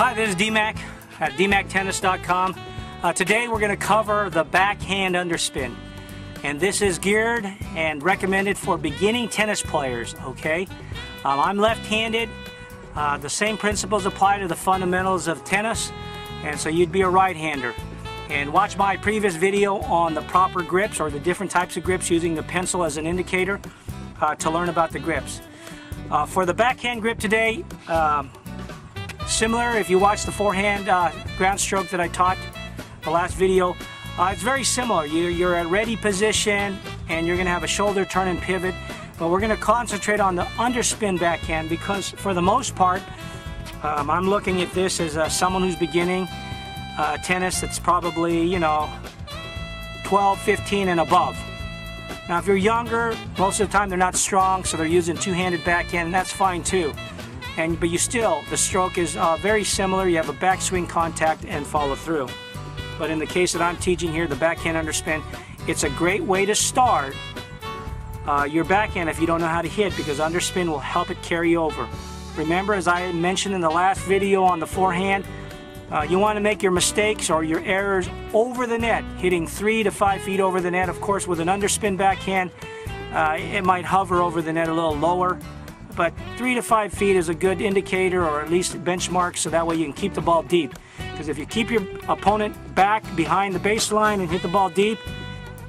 Hi, this is DMac at dmactennis.com. Today we're going to cover the backhand underspin. And this is geared and recommended for beginning tennis players, okay? I'm left-handed. The same principles apply to the fundamentals of tennis, and so you'd be a right-hander. And watch my previous video on the proper grips, or the different types of grips, using the pencil as an indicator to learn about the grips. For the backhand grip today, similar if you watch the forehand ground stroke that I taught the last video, it's very similar. You're at ready position and you're going to have a shoulder turn and pivot, but we're going to concentrate on the underspin backhand because for the most part I'm looking at this as someone who's beginning tennis that's probably, you know, 12, 15 and above. Now if you're younger, most of the time they're not strong, so they're using two-handed backhand, and that's fine too. But you still, the stroke is very similar. You have a backswing contact and follow through. But in the case that I'm teaching here, the backhand underspin, it's a great way to start your backhand if you don't know how to hit, because underspin will help it carry over. Remember, as I mentioned in the last video on the forehand, you want to make your mistakes or your errors over the net, hitting 3 to 5 feet over the net. Of course, with an underspin backhand, it might hover over the net a little lower, but 3 to 5 feet is a good indicator, or at least benchmark, so that way you can keep the ball deep. Because if you keep your opponent back behind the baseline and hit the ball deep,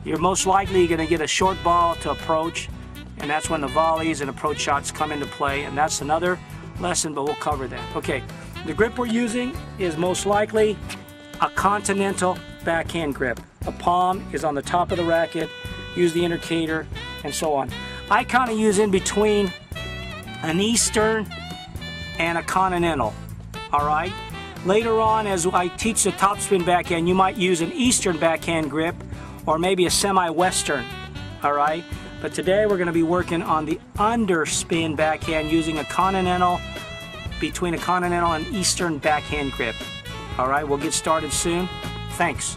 you're most likely going to get a short ball to approach, and that's when the volleys and approach shots come into play, and that's another lesson, but we'll cover that. Okay, the grip we're using is most likely a continental backhand grip. The palm is on the top of the racket, use the indicator, and so on. I kind of use in between an Eastern and a continental, all right? Later on, as I teach the topspin backhand, you might use an Eastern backhand grip or maybe a semi-Western, all right? But today we're going to be working on the underspin backhand using a continental, between a continental and Eastern backhand grip. All right, we'll get started soon. Thanks.